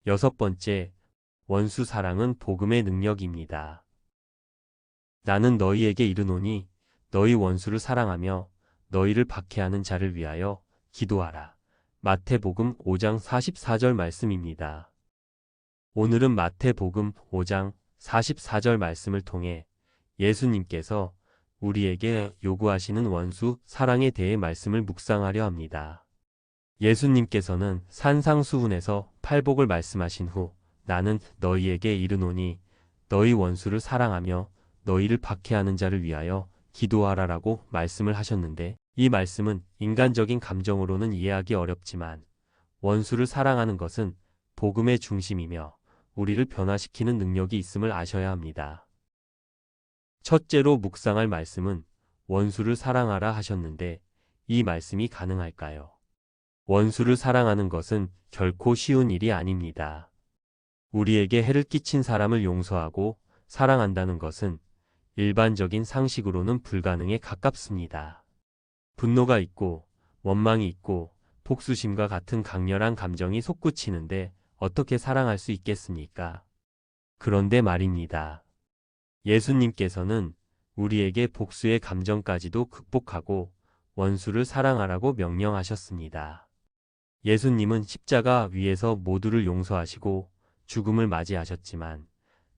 여섯 번째, 원수 사랑은 복음의 능력입니다. 나는 너희에게 이르노니 너희 원수를 사랑하며 너희를 박해하는 자를 위하여 기도하라. 마태복음 5장 44절 말씀입니다. 오늘은 마태복음 5장 44절 말씀을 통해 예수님께서 우리에게 요구하시는 원수 사랑에 대해 말씀을 묵상하려 합니다. 예수님께서는 산상수훈에서 팔복을 말씀하신 후 나는 너희에게 이르노니 너희 원수를 사랑하며 너희를 박해하는 자를 위하여 기도하라라고 말씀을 하셨는데, 이 말씀은 인간적인 감정으로는 이해하기 어렵지만 원수를 사랑하는 것은 복음의 중심이며 우리를 변화시키는 능력이 있음을 아셔야 합니다. 첫째로 묵상할 말씀은 원수를 사랑하라 하셨는데, 이 말씀이 가능할까요? 원수를 사랑하는 것은 결코 쉬운 일이 아닙니다. 우리에게 해를 끼친 사람을 용서하고 사랑한다는 것은 일반적인 상식으로는 불가능에 가깝습니다. 분노가 있고 원망이 있고 복수심과 같은 강렬한 감정이 솟구치는데 어떻게 사랑할 수 있겠습니까? 그런데 말입니다. 예수님께서는 우리에게 복수의 감정까지도 극복하고 원수를 사랑하라고 명령하셨습니다. 예수님은 십자가 위에서 모두를 용서하시고 죽음을 맞이하셨지만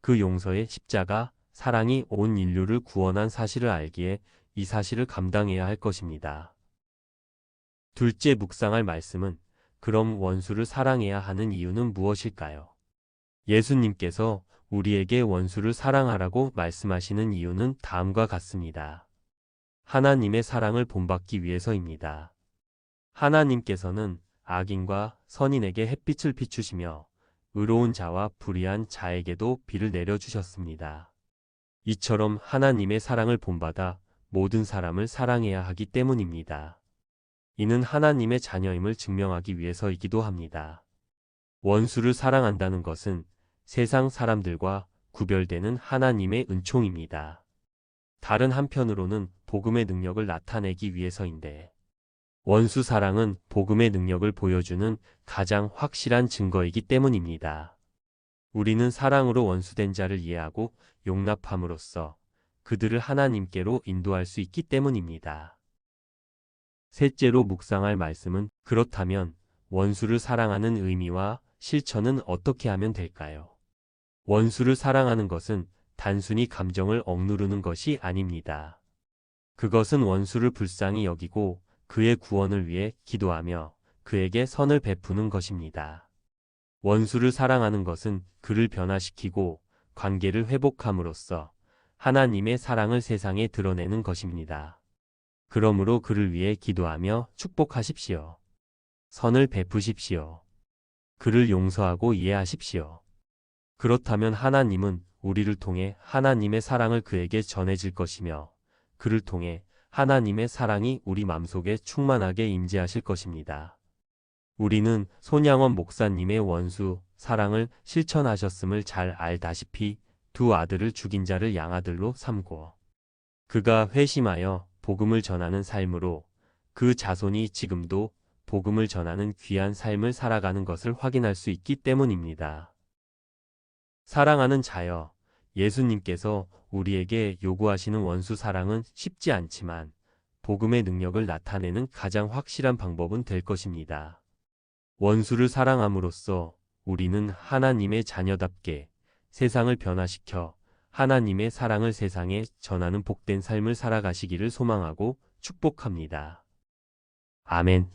그 용서의 십자가, 사랑이 온 인류를 구원한 사실을 알기에 이 사실을 감당해야 할 것입니다. 둘째 묵상할 말씀은 그럼 원수를 사랑해야 하는 이유는 무엇일까요? 예수님께서 우리에게 원수를 사랑하라고 말씀하시는 이유는 다음과 같습니다. 하나님의 사랑을 본받기 위해서입니다. 하나님께서는 악인과 선인에게 햇빛을 비추시며 의로운 자와 불의한 자에게도 비를 내려주셨습니다. 이처럼 하나님의 사랑을 본받아 모든 사람을 사랑해야 하기 때문입니다. 이는 하나님의 자녀임을 증명하기 위해서이기도 합니다. 원수를 사랑한다는 것은 세상 사람들과 구별되는 하나님의 은총입니다. 다른 한편으로는 복음의 능력을 나타내기 위해서인데, 원수 사랑은 복음의 능력을 보여주는 가장 확실한 증거이기 때문입니다. 우리는 사랑으로 원수된 자를 이해하고 용납함으로써 그들을 하나님께로 인도할 수 있기 때문입니다. 셋째로 묵상할 말씀은 그렇다면 원수를 사랑하는 의미와 실천은 어떻게 하면 될까요? 원수를 사랑하는 것은 단순히 감정을 억누르는 것이 아닙니다. 그것은 원수를 불쌍히 여기고 그의 구원을 위해 기도하며 그에게 선을 베푸는 것입니다. 원수를 사랑하는 것은 그를 변화시키고 관계를 회복함으로써 하나님의 사랑을 세상에 드러내는 것입니다. 그러므로 그를 위해 기도하며 축복하십시오. 선을 베푸십시오. 그를 용서하고 이해하십시오. 그렇다면 하나님은 우리를 통해 하나님의 사랑을 그에게 전해질 것이며 그를 통해 하나님의 사랑이 우리 마음속에 충만하게 임재하실 것입니다. 우리는 손양원 목사님의 원수 사랑을 실천하셨음을 잘 알다시피 두 아들을 죽인 자를 양아들로 삼고 그가 회심하여 복음을 전하는 삶으로 그 자손이 지금도 복음을 전하는 귀한 삶을 살아가는 것을 확인할 수 있기 때문입니다. 사랑하는 자여, 예수님께서 우리에게 요구하시는 원수 사랑은 쉽지 않지만 복음의 능력을 나타내는 가장 확실한 방법은 될 것입니다. 원수를 사랑함으로써 우리는 하나님의 자녀답게 세상을 변화시켜 하나님의 사랑을 세상에 전하는 복된 삶을 살아가시기를 소망하고 축복합니다. 아멘.